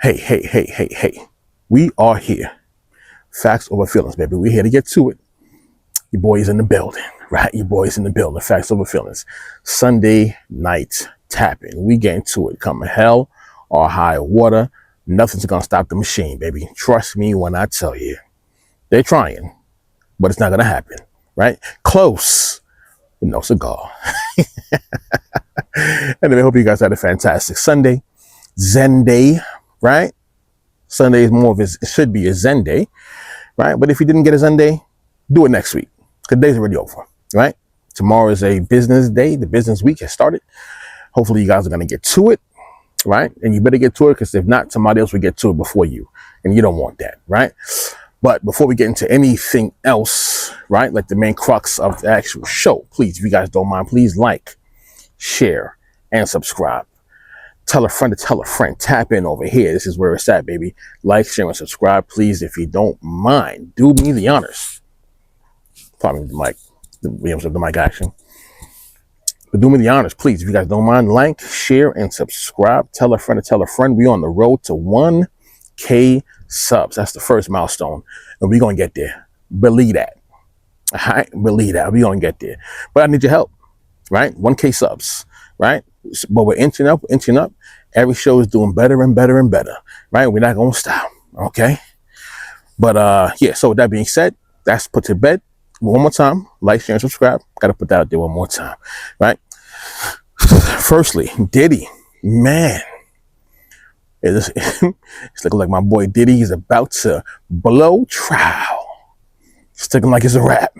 Hey. We are here. Facts over feelings, baby. We're here to get to it. Your boy is in the building, right? Your boy is in the building. Facts over feelings. Sunday night tapping. We get into it. Come hell or high water. Nothing's going to stop the machine, baby. Trust me when I tell you. They're trying, but it's not going to happen, right? Close, but no cigar. And I hope you guys had a fantastic Sunday. Zen day, right? Sunday is more of it should be a Zen day, right? But if you didn't get a Zen day, do it next week. The day's already over, right? Tomorrow is a business day. The business week has started. Hopefully you guys are going to get to it, right? And you better get to it, because if not, somebody else will get to it before you. And you don't want that, right? But before we get into anything else, right, like the main crux of the actual show, please, if you guys don't mind, please like, share, and subscribe. Tell a friend to tell a friend. Tap in over here. This is where it's at, baby. Like, share, and subscribe, please, if you don't mind. Do me the honors. Probably the mic, the mic action. But do me the honors, please, if you guys don't mind. Like, share, and subscribe. Tell a friend to tell a friend. We're on the road to 1K subs. That's the first milestone, and we're gonna get there. Believe that. All right, believe that. We're gonna get there. But I need your help, right? 1K subs, right? But we're inching up, Every show is doing better and better and better, right? We're not gonna stop, okay? But yeah, so with that being said, that's put to bed. One more time, like, share, and subscribe. Gotta put that out there one more time, right? Firstly, Diddy, man. It's looking like my boy Diddy is about to blow trial. It's looking like it's a rap.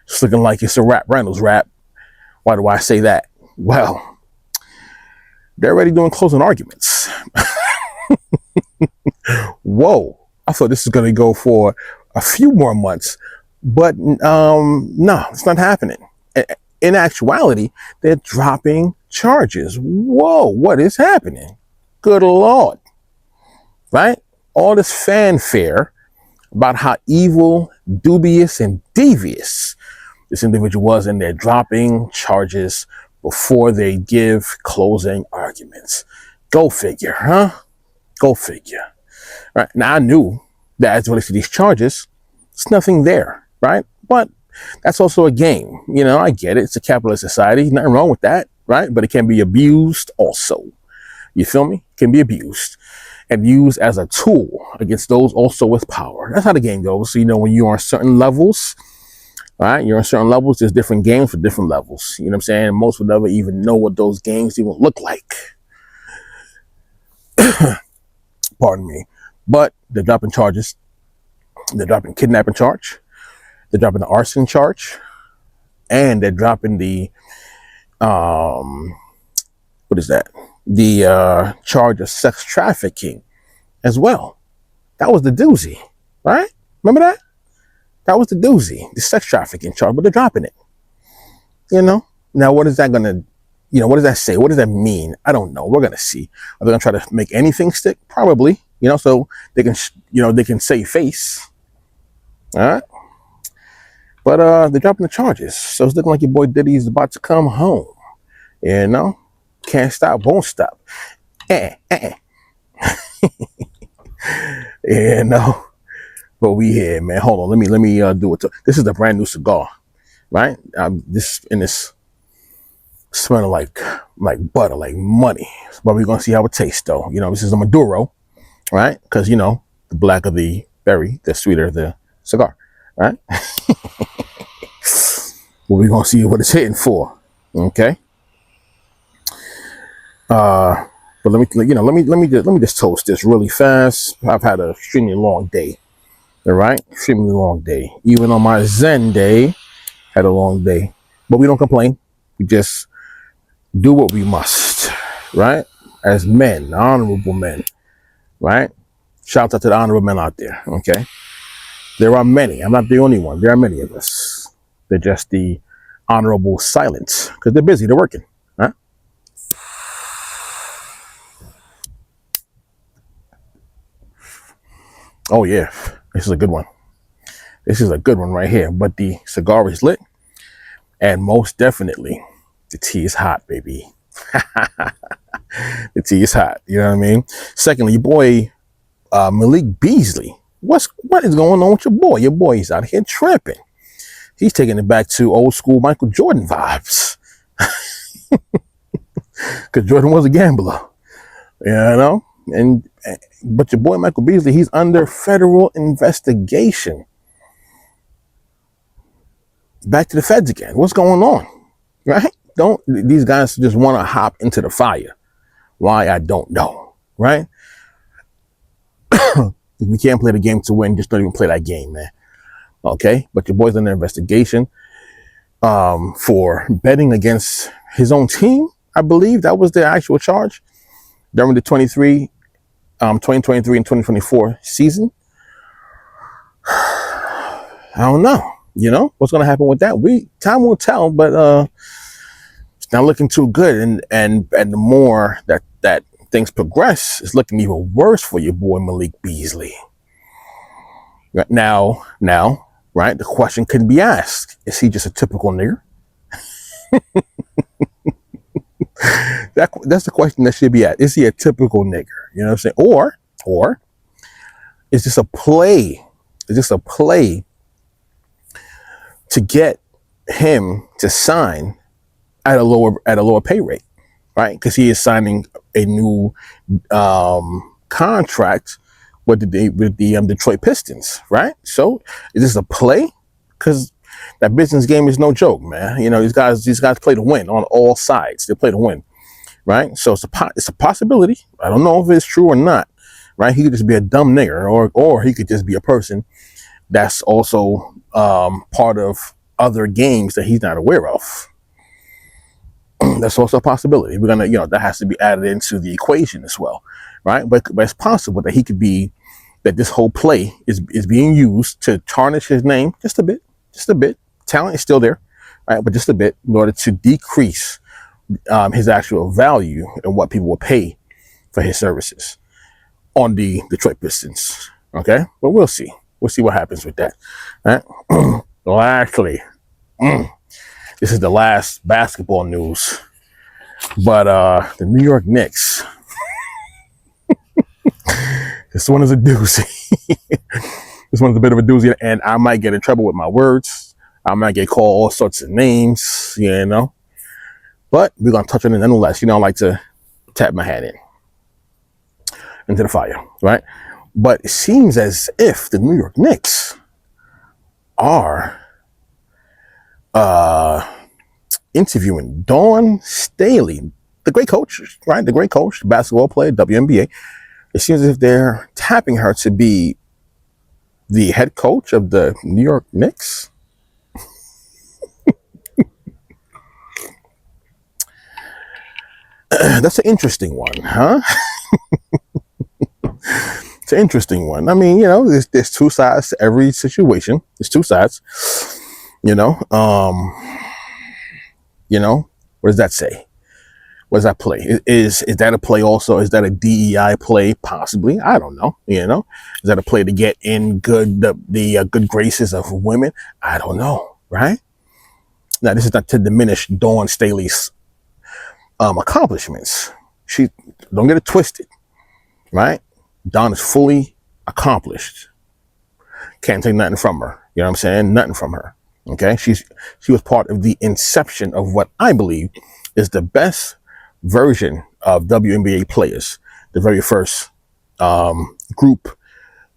It's looking like it's a rap. Reynolds rap. Why do I say that? Well, they're already doing closing arguments. Whoa. I thought this was going to go for a few more months. But no, it's not happening. In actuality, they're dropping charges. Whoa, what is happening? Good Lord, right? All this fanfare about how evil, dubious, and devious this individual was, and they're dropping charges before they give closing arguments. Go figure, huh? Go figure. Right now, I knew that as it relates to these charges, it's nothing there, right? But that's also a game. You know, I get it. It's a capitalist society. Nothing wrong with that, right? But it can be abused also. You feel me? Can be abused and used as a tool against those also with power. That's how the game goes. So, you know, when you're on certain levels, right? You're on certain levels. There's different games for different levels. You know what I'm saying? Most would never even know what those games even look like. Pardon me. But they're dropping charges. They're dropping kidnapping charge. They're dropping the arson charge. And they're dropping the, what is that? The charge of sex trafficking as well. That was the doozy, right? Remember that? That was the doozy, the sex trafficking charge, but they're dropping it. You know? Now, what is that going to, you know, what does that say? What does that mean? I don't know. We're going to see. Are they going to try to make anything stick? Probably, you know, so they can, you know, they can save face. All right? But they're dropping the charges. So it's looking like your boy Diddy is about to come home. You know? Can't stop, won't stop. Yeah, no. But we here, man. Hold on, let me do it. This is a brand new cigar, right? This smelling like butter, like money. But we're gonna see how it tastes, though. You know, this is a Maduro, right? Because you know, the blacker the berry, the sweeter the cigar, right? Well, we're gonna see what it's hitting for. Okay. But let me just toast this really fast. I've had an extremely long day. All right, extremely long day. Even on my Zen day, had a long day. But we don't complain. We just do what we must, right? As men, honorable men, right? Shout out to the honorable men out there. Okay, there are many. I'm not the only one. There are many of us. They're just the honorable silence because they're busy. They're working. Huh? Oh yeah, this is a good one. This is a good one right here. But the cigar is lit, and most definitely, the tea is hot, baby. The tea is hot. You know what I mean? Secondly, your boy Malik Beasley. What is going on with your boy? Your boy is out here tripping. He's taking it back to old school Michael Jordan vibes. Because Jordan was a gambler. You know? But your boy Michael Beasley, he's under federal investigation. Back to the feds again. What's going on? Right? These guys just want to hop into the fire. Why, I don't know. Right? If we can't play the game to win, just don't even play that game, man. Okay? But your boy's under investigation for betting against his own team. I believe that was the actual charge during the 2023 and 2024 season. I don't know. You know what's going to happen with that? Time will tell, but it's not looking too good. And the more that things progress, it's looking even worse for your boy Malik Beasley. Now, right? The question could be asked: is he just a typical nigger? That's the question that should be asked. Is he a typical nigger? You know what I'm saying? Or is this a play? Is this a play to get him to sign at a lower pay rate, right? Because he is signing a new contract with the Detroit Pistons, right? So is this a play? Because that business game is no joke, man. You know, these guys play to win on all sides. They play to win, right? So it's a possibility. I don't know if it's true or not, right? He could just be a dumb nigger, or he could just be a person that's also part of other games that he's not aware of. That's also a possibility. We're gonna, that has to be added into the equation as well, right? But it's possible that he could be, that this whole play is being used to tarnish his name just a bit. Talent is still there, right? But just a bit, in order to decrease his actual value and what people will pay for his services on the Detroit Pistons. Okay, but we'll see. We'll see what happens with that. Right? Well, actually, this is the last basketball news. But the New York Knicks. This one is a doozy. This one's a bit of a doozy, and I might get in trouble with my words. I might get called all sorts of names, But we're going to touch on it nonetheless. I like to tap my hat into the fire, right? But it seems as if the New York Knicks are interviewing Dawn Staley, the great coach, right? The great coach, basketball player, WNBA. It seems as if they're tapping her to be the head coach of the New York Knicks. That's an interesting one, huh? It's an interesting one. I mean, there's two sides to every situation. There's two sides. What does that say? What does that play? Is that a play also? Is that a DEI play? Possibly. I don't know. Is that a play to get in the good graces of women? I don't know. Right? Now, this is not to diminish Dawn Staley's accomplishments. She, don't get it twisted. Right? Dawn is fully accomplished. Can't take nothing from her. You know what I'm saying? Nothing from her. Okay? She was part of the inception of what I believe is the best version of WNBA players. The very first group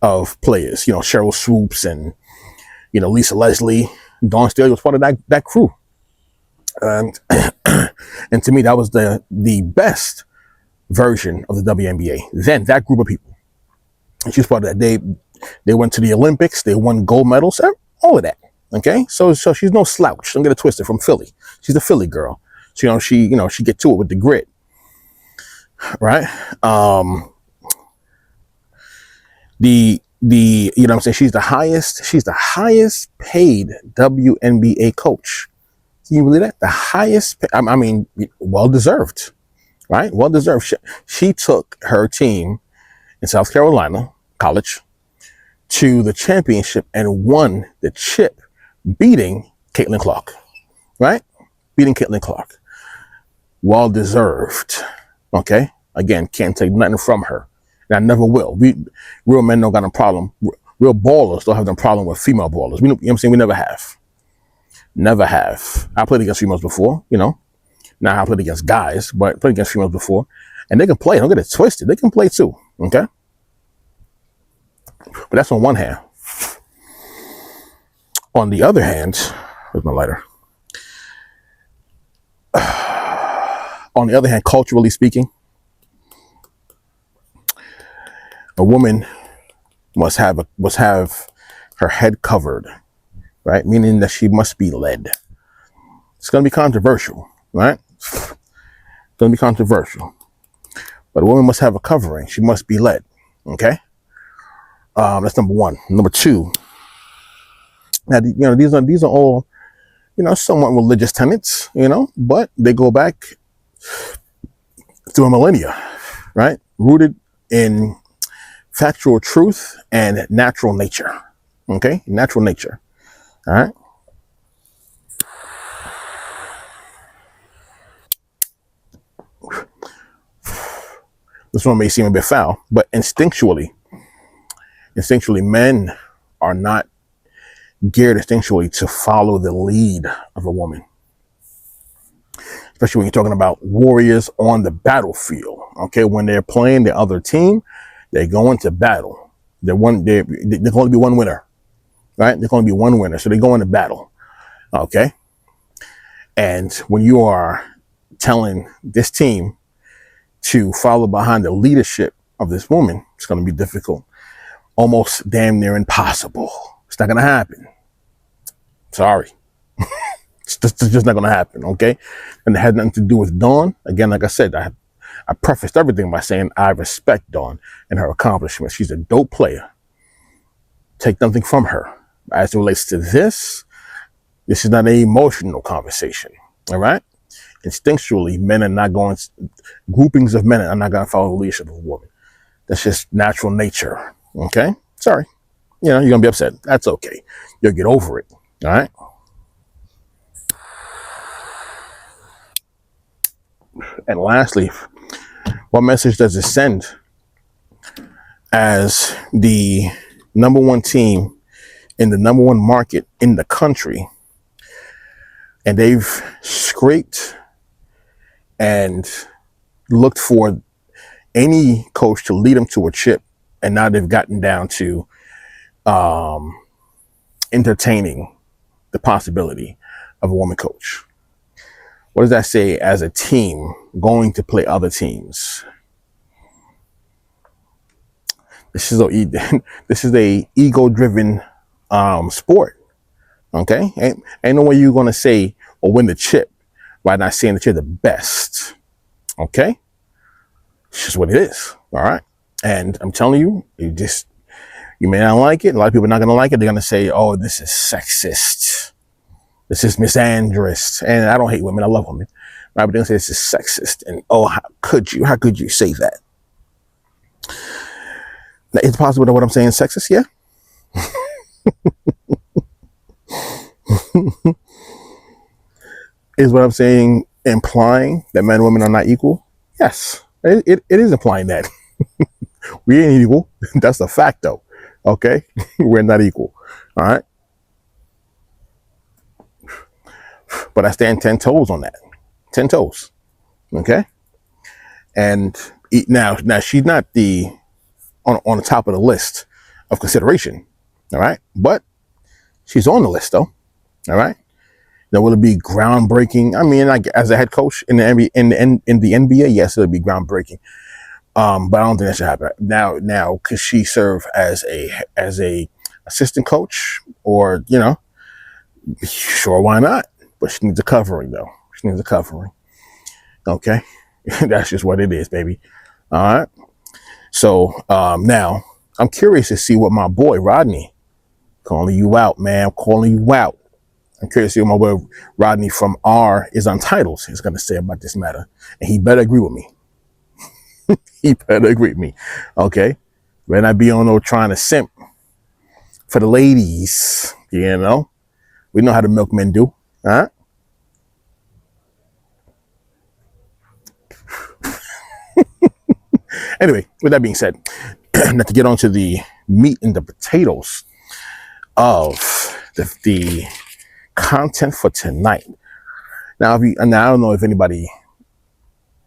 of players. Cheryl Swoops and, Lisa Leslie. Dawn Staley was part of that crew. And and to me, that was the best version of the WNBA. Then that group of people. And she's part of that. They went to the Olympics. They won gold medals. All of that. Okay, so she's no slouch. Don't get it twisted. From Philly, she's a Philly girl. So she get to it with the grit, right? The what I'm saying, she's the highest paid WNBA coach. Can you believe that? The highest. I mean, well deserved, right? Well deserved. She took her team in South Carolina College to the championship and won the chip, beating Caitlin Clark, right? Beating Caitlin Clark. Well deserved. Okay. Again, can't take nothing from her. And I never will. Real men don't got a problem. Real ballers don't have no problem with female ballers. You know what I'm saying? We never have. Never have. I played against females before, Now I played against guys, but I played against females before. And they can play. Don't get it twisted. They can play too. Okay? But that's on one hand. On the other hand, where's my lighter? On the other hand, culturally speaking, a woman must have her head covered, right? Meaning that she must be led. It's going to be controversial, right? It's going to be controversial. But a woman must have a covering. She must be led. Okay? That's number one. Number two. Now, these are all, somewhat religious tenets, but they go back through a millennia, right? Rooted in factual truth and natural nature. Okay? Natural nature. All right? This one may seem a bit foul, but instinctually, men are not geared instinctually to follow the lead of a woman. Especially when you're talking about warriors on the battlefield. Okay, when they're playing the other team, they go into battle. They're going to be one winner, right? They're going to be one winner, so they go into battle. Okay, and when you are telling this team to follow behind the leadership of this woman, it's going to be difficult, almost damn near impossible. It's not going to happen. Sorry. It's just not going to happen, okay? And it had nothing to do with Dawn. Again, like I said, I prefaced everything by saying I respect Dawn and her accomplishments. She's a dope player. Take nothing from her. As it relates to this is not an emotional conversation, all right? Instinctually, groupings of men are not going to follow the leadership of a woman. That's just natural nature, okay? Sorry. You're going to be upset. That's okay. You'll get over it, all right? And lastly, what message does it send as the number one team in the number one market in the country, and they've scraped and looked for any coach to lead them to a chip, and now they've gotten down to entertaining the possibility of a woman coach? What does that say as a team going to play other teams? This is a ego-driven sport. Okay, ain't no way you're gonna say or win the chip by not saying that you're the best. Okay, it's just what it is. All right, and I'm telling you, you may not like it. A lot of people are not gonna like it. They're gonna say, "Oh, this is sexist. This is misandrist." And I don't hate women. I love women. Right? But they're gonna say this is sexist. And how could you say that? Now, it's possible that what I'm saying is sexist. Yeah. Is what I'm saying implying that men and women are not equal? Yes, it is implying that. We ain't equal. That's a fact, though. Okay, we're not equal. All right, but I stand 10 toes on that. 10 toes. Okay, and now she's not on the top of the list of consideration. All right, but she's on the list, though. All right. Now, will it be groundbreaking? I mean, as a head coach in the NBA, in the NBA, yes, it'll be groundbreaking. But I don't think that should happen now. Could she serve as a assistant coach, or sure, why not? But she needs a covering, though. She needs a covering. Okay, that's just what it is, baby. All right. So now I'm curious to see what my boy Rodney, calling you out, man. I'm calling you out. I'm curious to see what my boy Rodney from R is Untitled is going to say about this matter. And he better agree with me. He better agree with me. Okay? Better not be on no trying to simp for the ladies. We know how the milkmen do. All right? Anyway, with that being said, now to get on to the meat and the potatoes of the content for tonight. Now, I don't know if anybody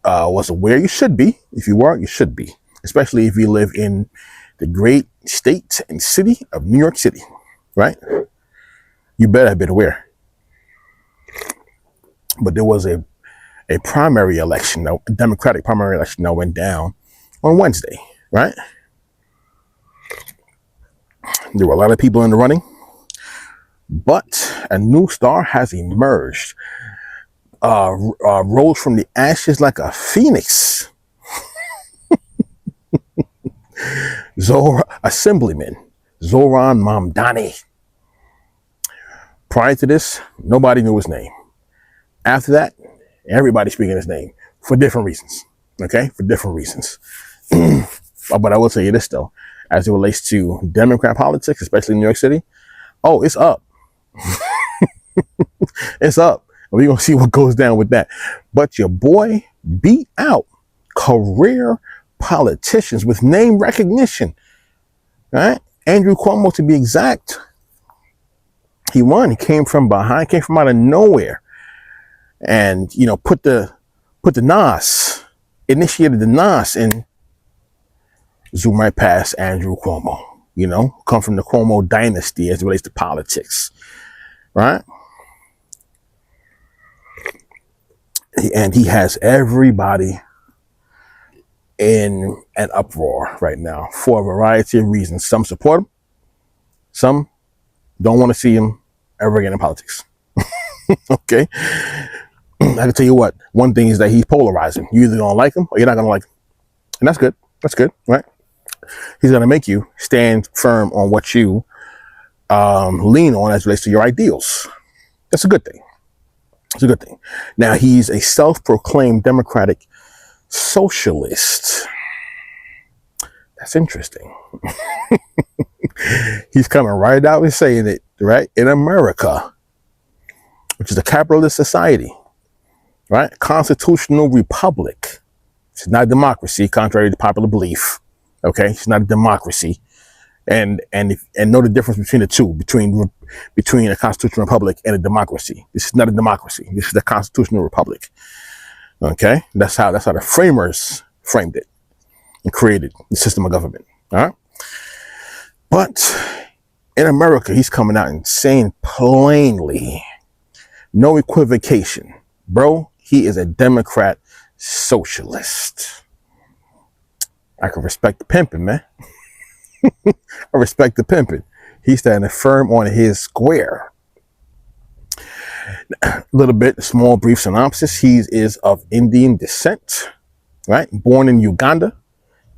was aware. You should be. If you weren't, you should be. Especially if you live in the great state and city of New York City, right? You better have been aware. But there was a primary election, a Democratic primary election that went down on Wednesday, right? There were a lot of people in the running, but a new star has emerged, rose from the ashes like a phoenix. Assemblyman Zoran Mamdani. Prior to this, nobody knew his name. After that, everybody's speaking his name for different reasons. Okay, for different reasons. But I will tell you this though, as it relates to Democrat politics, especially in New York City, oh, it's up. It's up. We're gonna see what goes down with that. But your boy beat out career politicians with name recognition. Right? Andrew Cuomo, to be exact. He won. He came from behind, came from out of nowhere. And, you know, put the NOS, initiated the NOS and zoom right past Andrew Cuomo, you know, come from the Cuomo dynasty as it relates to politics, right? And he has everybody in an uproar right now for a variety of reasons. Some support him, some don't want to see him ever again in politics. Okay? I can tell you what, one thing is that he's polarizing. You either don't like him or you're not going to like him. And that's good. That's good, right? He's going to make you stand firm on what you lean on as it relates to your ideals. That's a good thing. It's a good thing. Now, he's a self-proclaimed Democratic socialist. That's interesting. He's coming right out and saying it, right? In America, which is a capitalist society, right? Constitutional republic. It's not a democracy, contrary to popular belief. Okay, it's not a democracy, and know the difference between the two, between a constitutional republic and a democracy. This is not a democracy. This is a constitutional republic. Okay, that's how the framers framed it and created the system of government. All right, but in America, he's coming out and saying plainly, no equivocation, bro. He is a Democrat socialist. I can respect the pimping, man. I respect the pimping. He's standing firm on his square. A little bit, small, brief synopsis. He is of Indian descent, right? Born in Uganda.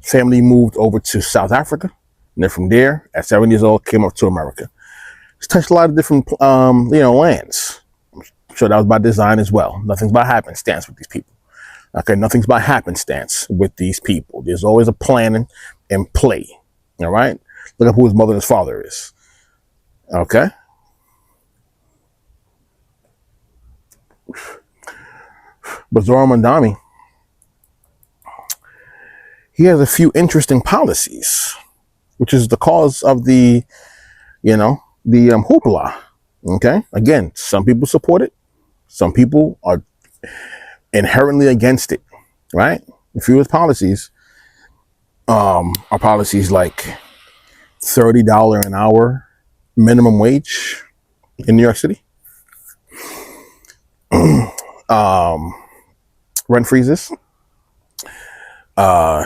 Family moved over to South Africa. And then from there, at 7 years old, came up to America. He's touched a lot of different, lands. I'm sure that was by design as well. Nothing's by happenstance with these people. Okay, nothing's by happenstance with these people. There's always a plan and play. All right? Look up who his mother and his father is. Okay? But Zoran Mamdani, he has a few interesting policies, which is the cause of the hoopla. Okay? Again, some people support it. Some people are inherently against it, right? A few of his policies are policies like $30 an hour minimum wage in New York City, rent freezes,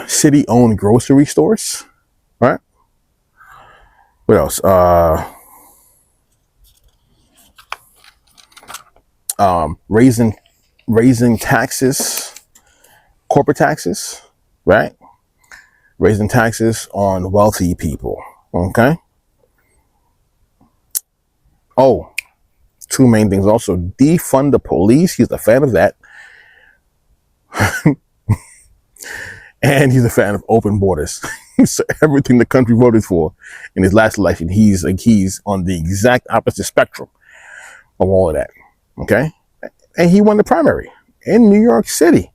city-owned grocery stores, right? What else? Raising taxes, corporate taxes, right? Raising taxes on wealthy people, okay? Oh, two main things also. Defund the police. He's a fan of that. And he's a fan of open borders. So everything the country voted for in his last election, he's on the exact opposite spectrum of all of that, okay? And he won the primary in New York City.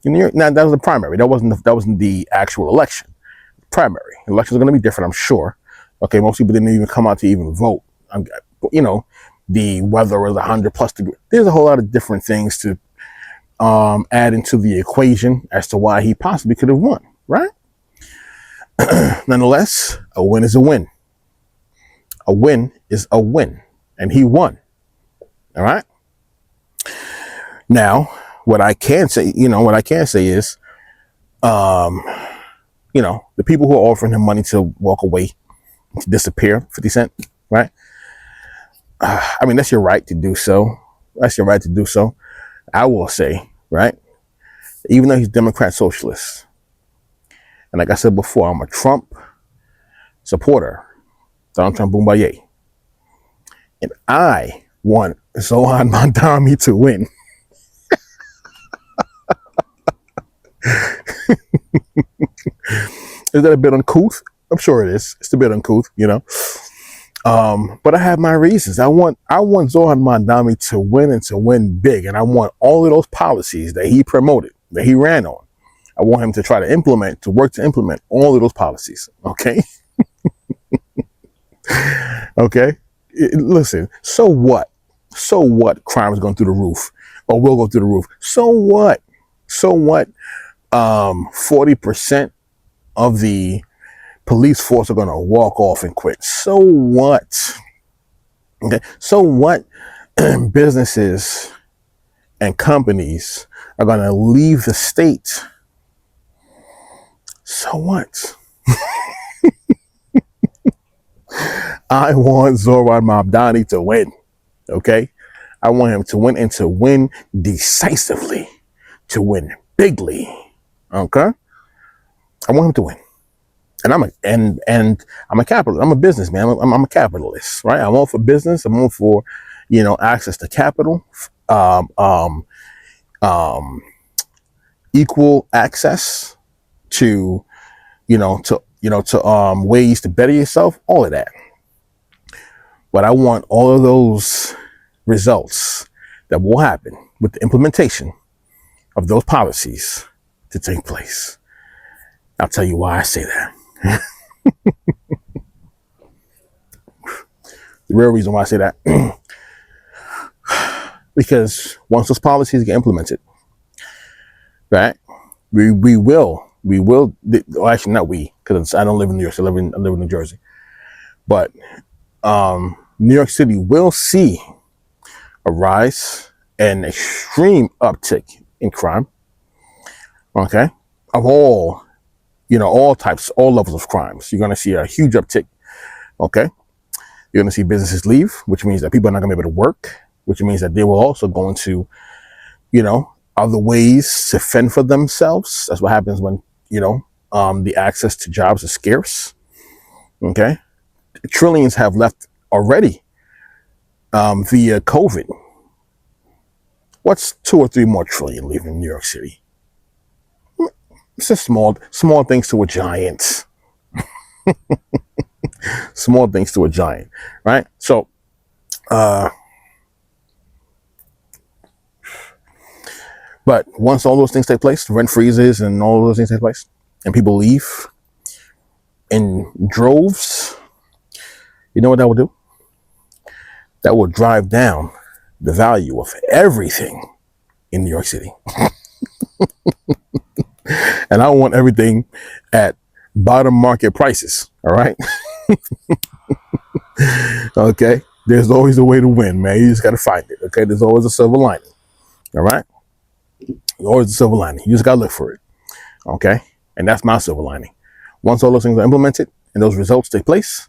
In New York, now that was the primary. That wasn't the actual election. Primary elections are going to be different, I'm sure. Okay, most people didn't even come out to even vote. You know, the weather was 100+ degrees. There's a whole lot of different things to add into the equation as to why he possibly could have won, right? Nonetheless, a win is a win. A win is a win, and he won. All right. Now, what I can say is, the people who are offering him money to walk away, to disappear, 50 Cent, right? I mean, that's your right to do so. I will say, right? Even though he's Democrat socialist, and like I said before, I'm a Trump supporter, Donald Trump Boombaye, and I want Zohan Mamdani to win. Is that a bit uncouth? I'm sure it is. It's a bit uncouth, but I have my reasons. I want Zohan Mamdani to win, and to win big, and I want all of those policies that he promoted, that he ran on. I want him to try to implement all of those policies. Okay. Okay. Listen. So what? Crime is going through the roof, or will go through the roof. So what? 40% of the police force are going to walk off and quit. So what? Okay. So what? Businesses and companies are going to leave the state. So what? I want Zohan Mamdani to win. Okay. I want him to win, and to win decisively, to win bigly. Okay. I want him to win. And I'm a capitalist. I'm a businessman. I'm a capitalist, right? I'm all for business. I'm all for, access to capital, equal access to, ways to better yourself, all of that. But I want all of those results that will happen with the implementation of those policies to take place. I'll tell you why I say that. The real reason why I say that, because once those policies get implemented, right, we will, well, actually not we, because I don't live in New York, I live in New Jersey, but New York City will see a rise, an extreme uptick in crime, okay, of all types, all levels of crimes. You're going to see a huge uptick, okay? You're going to see businesses leave, which means that people are not going to be able to work, which means that they will also go into, other ways to fend for themselves. That's what happens when, the access to jobs is scarce, okay? Trillions have left already via COVID. What's 2 or 3 more trillion leaving New York City? It's just small things to a giant. Small things to a giant, right? So, but once all those things take place, rent freezes and all those things take place, and people leave in droves, you know what that will do? That will drive down the value of everything in New York City. And I want everything at bottom market prices. All right. Okay. There's always a way to win, man. You just got to find it. Okay. There's always a silver lining. All right. There's always a silver lining. You just got to look for it. Okay. And that's my silver lining. Once all those things are implemented and those results take place,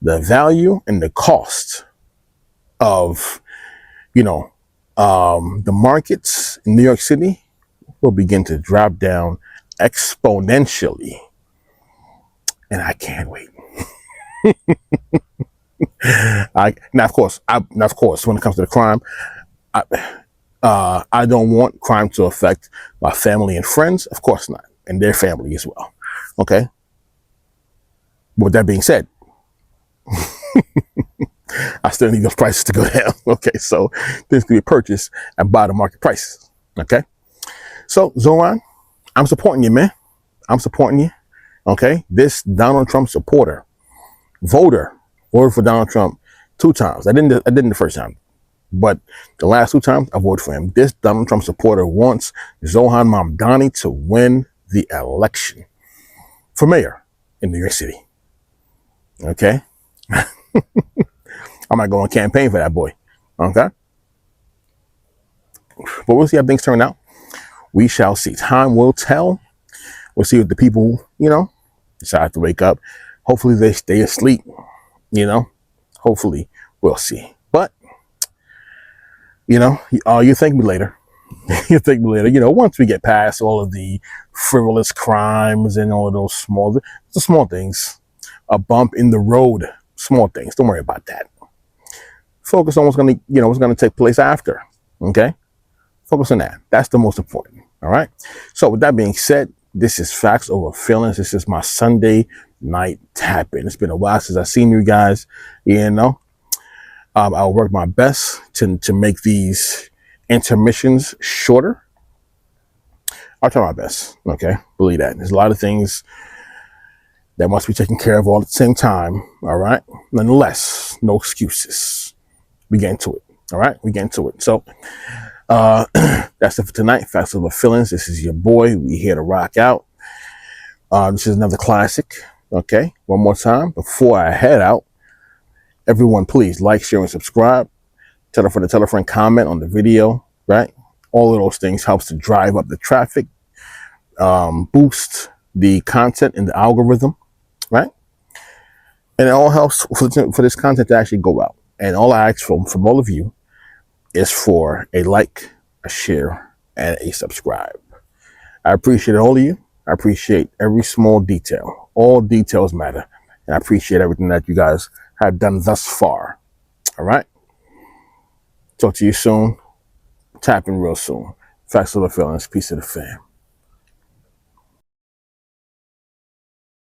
the value and the cost of, the markets in New York City will begin to drop down exponentially, and I can't wait. Now, of course, when it comes to the crime, I don't want crime to affect my family and friends. Of course not, and their family as well. Okay. With that being said, I still need those prices to go down. Okay, so things can be purchased at bottom market prices. Okay, So, Zoran, I'm supporting you, man. I'm supporting you. Okay? This Donald Trump supporter, voter, voted for Donald Trump 2 times. I didn't the first time. But the last 2 times, I voted for him. This Donald Trump supporter wants Zohan Mamdani to win the election for mayor in New York City. Okay? I might go on campaign for that boy. Okay? But we'll see how things turn out. We shall see. Time will tell. We'll see if the people, decide to wake up. Hopefully they stay asleep. Hopefully we'll see. But, you thank me later. You thank me later. Once we get past all of the frivolous crimes and all of those small things, a bump in the road, small things. Don't worry about that. Focus on what's gonna take place after. Okay? Focus on that. That's the most important. All right. So with that being said, this is Facts Over Feelings. This is my Sunday night tap-in. It's been a while since I've seen you guys. I'll work my best to make these intermissions shorter. I'll try my best. Okay. Believe that. There's a lot of things that must be taken care of all at the same time. All right. Nonetheless, no excuses. We get into it. All right. We get into it. So, that's it for tonight. Facts Over Feelings. This is your boy. We here to rock out. This is another classic. Okay. One more time before I head out. Everyone, please like, share, and subscribe. Tell a friend, comment on the video. Right. All of those things helps to drive up the traffic, boost the content in the algorithm. Right. And it all helps for this content to actually go out. And all I ask from all of you is for a like, a share, and a subscribe. I appreciate all of you. I appreciate every small detail. All details matter. And I appreciate everything that you guys have done thus far. All right? Talk to you soon. Tap in real soon. Facts Over Feelings. Peace to the fam.